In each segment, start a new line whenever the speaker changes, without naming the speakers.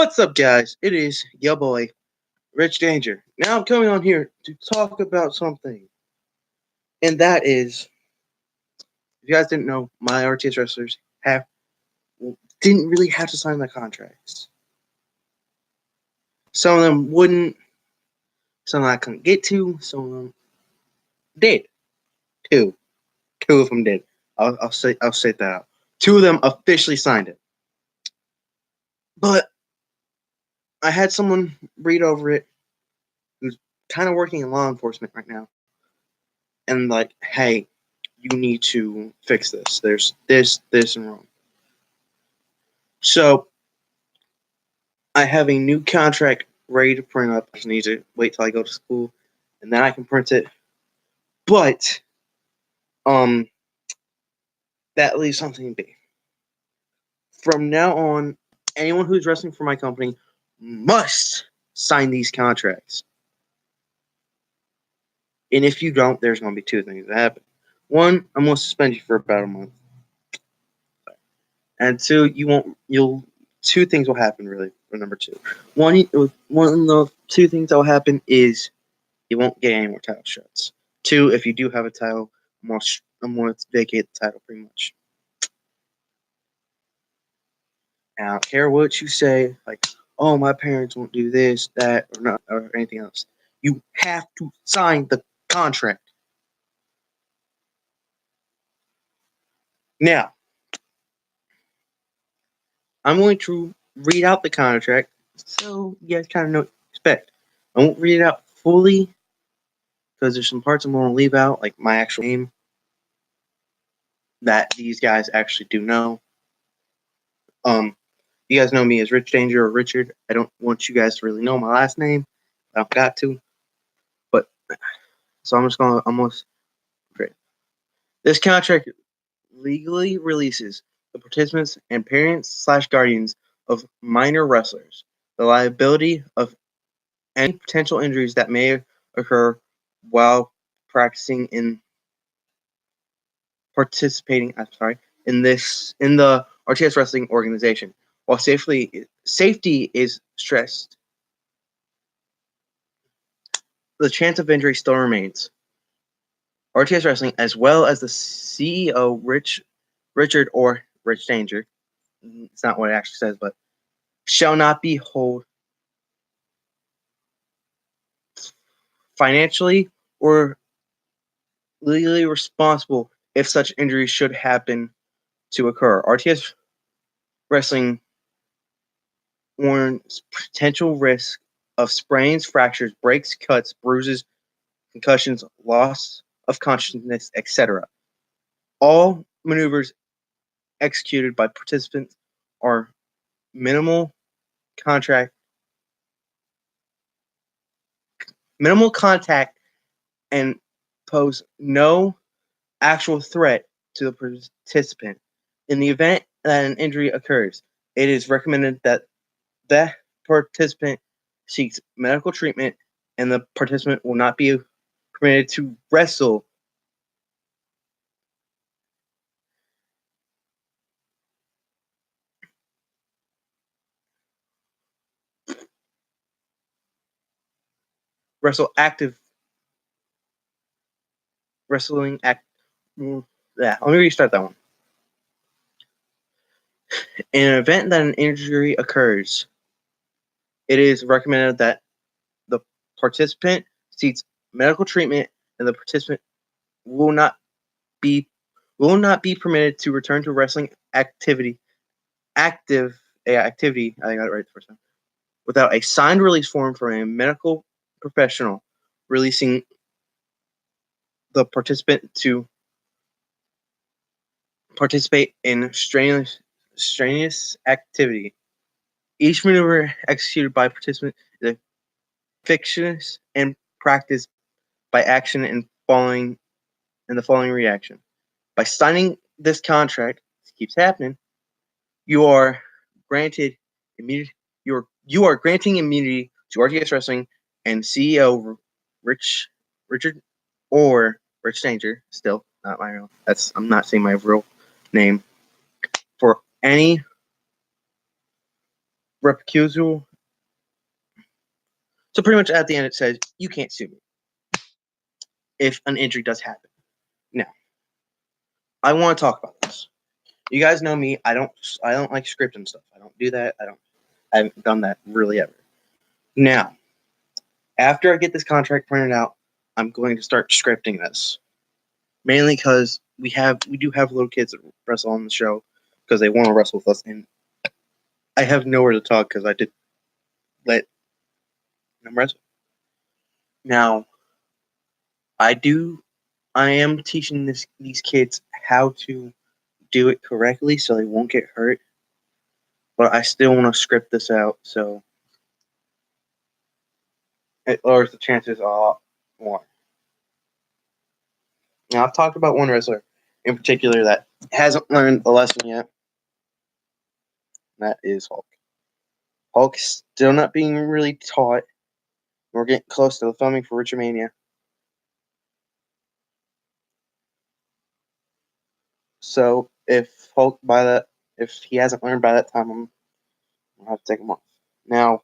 What's up, guys? It is your boy, Rich Danger. Now I'm coming on here to talk about something, and that is, if you guys didn't know, my RTS wrestlers have didn't really have to sign their contracts. Some of them wouldn't, some I couldn't get to, some of them did. Two, two of them did. I'll say that out. Two of them officially signed it, but I had someone read over it who's kind of working in law enforcement right now, and like, hey, you need to fix this. There's this, and wrong. So I have a new contract ready to print up. I just need to wait till I go to school, and then I can print it. But um, that leaves something to be. From now on, anyone who's wrestling for my company must sign these contracts. And if you don't, there's going to be two things that happen. One, I'm going to suspend you for about a month. And two, you'll two things will happen really for number two. One of the two things that will happen is you won't get any more title shots. Two, if you do have a title, I'm going to vacate the title pretty much. And I don't care what you say, like, oh, my parents won't do this, that, or not, or anything else. You have to sign the contract. Now, I'm going to read out the contract so you guys kind of know what to expect. I won't read it out fully because there's some parts I'm going to leave out, like my actual name, that these guys actually do know. You guys know me as Rich Danger or Richard. I don't want you guys to really know my last name. I don't got to. But, so I'm just going to almost. This contract legally releases the participants and parents/guardians of minor wrestlers, the liability of any potential injuries that may occur while practicing in participating. I'm sorry, in the RTS wrestling organization. While safety is stressed, the chance of injury still remains. RTS Wrestling, as well as the CEO, Richard or Rich Danger, it's not what it actually says, but shall not be held financially or legally responsible if such injuries should happen to occur. RTS Wrestling warns potential risk of sprains, fractures, breaks, cuts, bruises, concussions, loss of consciousness, etc. All maneuvers executed by participants are minimal contact and pose no actual threat to the participant. In the event that an injury occurs, it is recommended that the participant seeks medical treatment and the participant will not be permitted to wrestle active wrestling act. Yeah, let me restart that one. In an event that an injury occurs, it is recommended that the participant seeks medical treatment and the participant will not be permitted to return to wrestling activity. I got it right the first time. Without a signed release form from a medical professional releasing the participant to participate in strenuous activity. Each maneuver executed by participant is fictitious and practiced by action and the following reaction. By signing this contract, this keeps happening, you are granted immunity. You are granting immunity to RTS Wrestling and CEO Richard or Rich Danger. Still not my real. I'm not saying my real name for any recusal. So pretty much at the end it says you can't sue me if an injury does happen. Now, I want to talk about this. You guys know me. I don't like scripting stuff. I don't do that. I haven't done that really ever. Now, after I get this contract printed out, I'm going to start scripting this. Mainly because we do have little kids that wrestle on the show because they want to wrestle with us, and I have nowhere to talk because I did let them wrestle. Now, I am teaching these kids how to do it correctly so they won't get hurt. But I still want to script this out so it lowers the chances a lot more. Now, I've talked about one wrestler in particular that hasn't learned the lesson yet. And that is Hulk. Hulk's still not being really taught. We're getting close to the filming for Richmania. So if he hasn't learned by that time, I'll have to take him off. Now,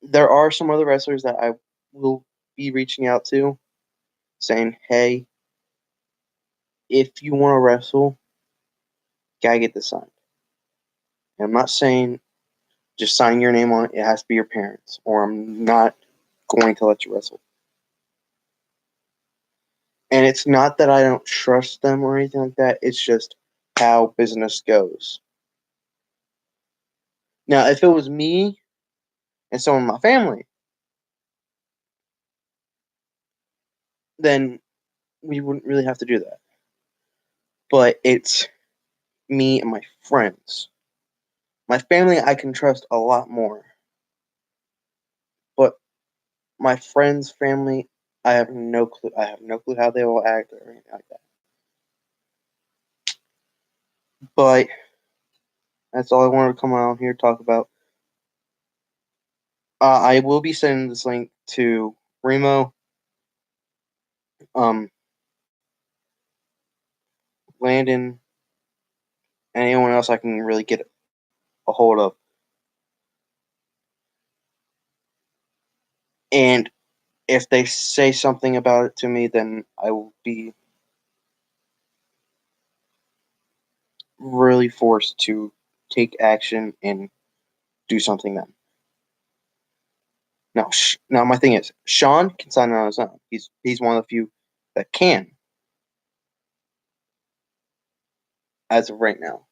there are some other wrestlers that I will be reaching out to, saying, "Hey, if you want to wrestle, gotta get this signed." And I'm not saying just sign your name on it. It has to be your parents, or I'm not going to let you wrestle. And it's not that I don't trust them or anything like that. It's just how business goes. Now, if it was me and someone in my family, then we wouldn't really have to do that. But it's me and my friends. My family I can trust a lot more. But my friends' family, I have no clue. I have no clue how they will act or anything like that. But that's all I wanted to come on here to talk about. I will be sending this link to Remo, Landon, and anyone else I can really get a hold of. And if they say something about it to me, then I will be really forced to take action and do something then. Now my thing is, Sean can sign it on his own. He's one of the few that can, as of right now.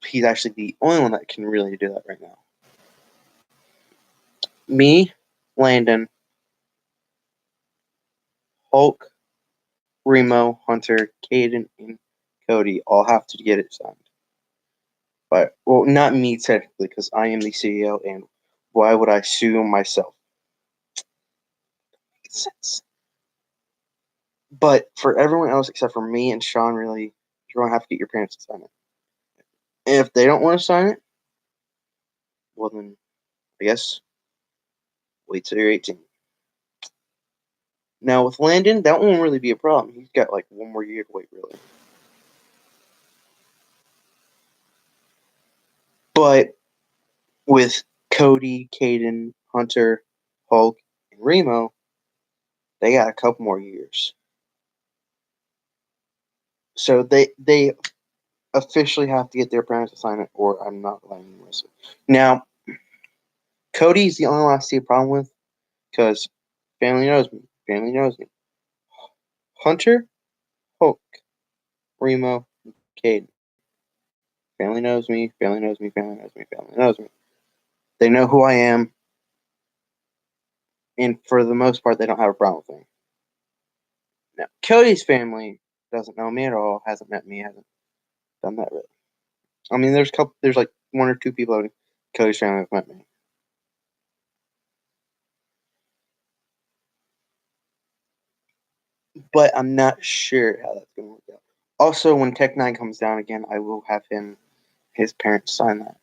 He's actually the only one that can really do that right now. Me, Landon, Hulk, Remo, Hunter, Caden, and Cody all have to get it signed. But, well, not me technically, because I am the CEO, and why would I sue myself? Makes sense. But for everyone else except for me and Sean, really, you're going to have to get your parents to sign it. And if they don't want to sign it, well then, I guess, wait till you're 18. Now, with Landon, that won't really be a problem. He's got like one more year to wait, really. But with Cody, Caden, Hunter, Hulk, and Remo, they got a couple more years. So they officially have to get their parents to sign it, or I'm not letting them wrestle. Now, Cody's the only one I see a problem with, because family knows me. Family knows me. Hunter, Hulk, Remo, Caden. Family knows me. Family knows me. Family knows me. Family knows me. They know who I am, and for the most part, they don't have a problem with me. Now, Cody's family doesn't know me at all. Hasn't met me. Hasn't done that really. I mean, there's like one or two people in Cody's family have met me. But I'm not sure how that's going to work out. Also, when Tech 9 comes down again, I will have his parents sign that.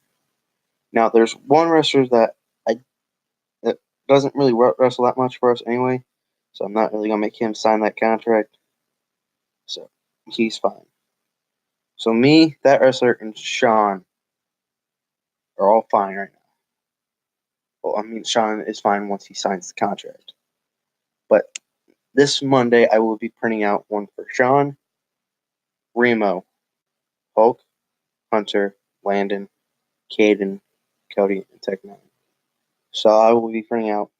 Now, there's one wrestler that doesn't really wrestle that much for us anyway, so I'm not really going to make him sign that contract. So, he's fine. So me, that wrestler, and Sean are all fine right now. Well, I mean, Sean is fine once he signs the contract. But this Monday, I will be printing out one for Sean, Remo, Hulk, Hunter, Landon, Caden, Cody, and Tech Nine. So I will be printing out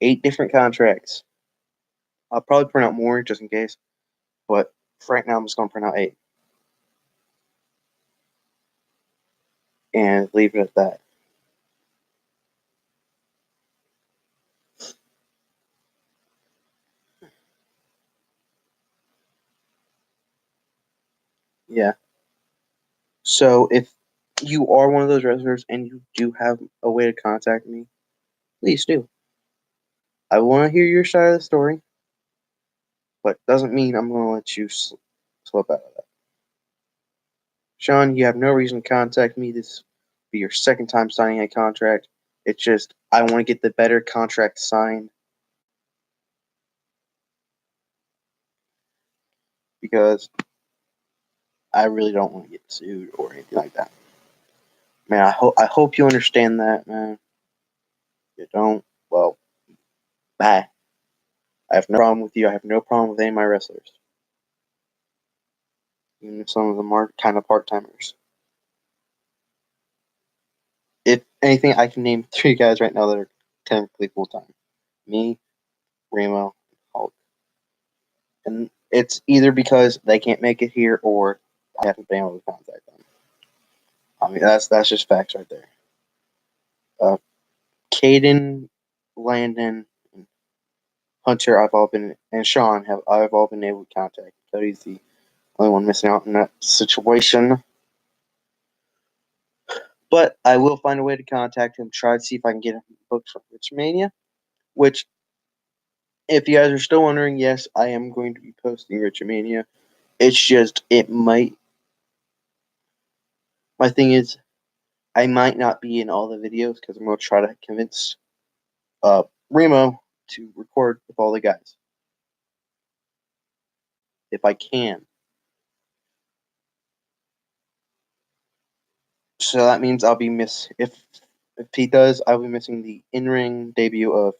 8 different contracts. I'll probably print out more just in case, but for right now, I'm just going to print out 8 and leave it at that. Yeah. So if you are one of those wrestlers and you do have a way to contact me, please do. I want to hear your side of the story, but doesn't mean I'm going to let you slip out of that. Sean, you have no reason to contact me. This will be your second time signing a contract. It's just I want to get the better contract signed because I really don't want to get sued or anything like that. Man, I hope you understand that, man. If you don't, well, bye. I have no problem with you. I have no problem with any of my wrestlers. Even if some of them are kind of part timers. If anything, I can name 3 guys right now that are technically full time. Me, Remo, Hulk. And it's either because they can't make it here or I haven't been able to contact them. I mean, that's just facts right there. Caden, Landon, and Hunter, and Sean I've all been able to contact. Cody's the only one missing out in that situation. But I will find a way to contact him, try to see if I can get him booked for Richmania. Which, if you guys are still wondering, yes, I am going to be posting Richmania. It's just my thing is I might not be in all the videos because I'm going to try to convince Remo to record with all the guys if I can. So that means I'll be if he does, I'll be missing the in-ring debut of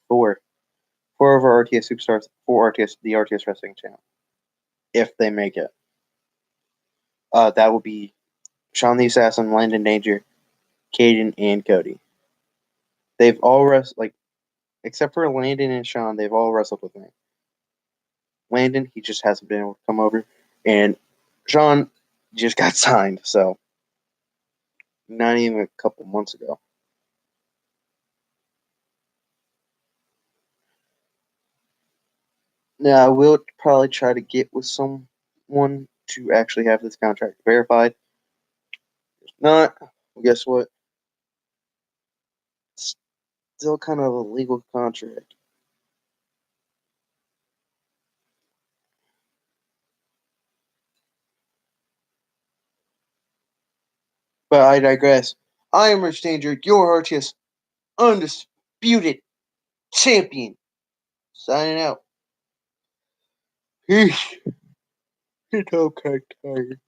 4 of our RTS superstars for the RTS Wrestling Channel if they make it. That will be Sean the Assassin, Landon Danger, Caden, and Cody. They've all wrestled, except for Landon and Sean, they've all wrestled with me. Landon, he just hasn't been able to come over, and Sean just got signed, so not even a couple months ago. Now, I will probably try to get with someone to actually have this contract verified. If not, well, guess what? It's still kind of a legal contract. But I digress. I am Rich Danger, your RTS undisputed champion. Signing out. Peace. It's okay, tired.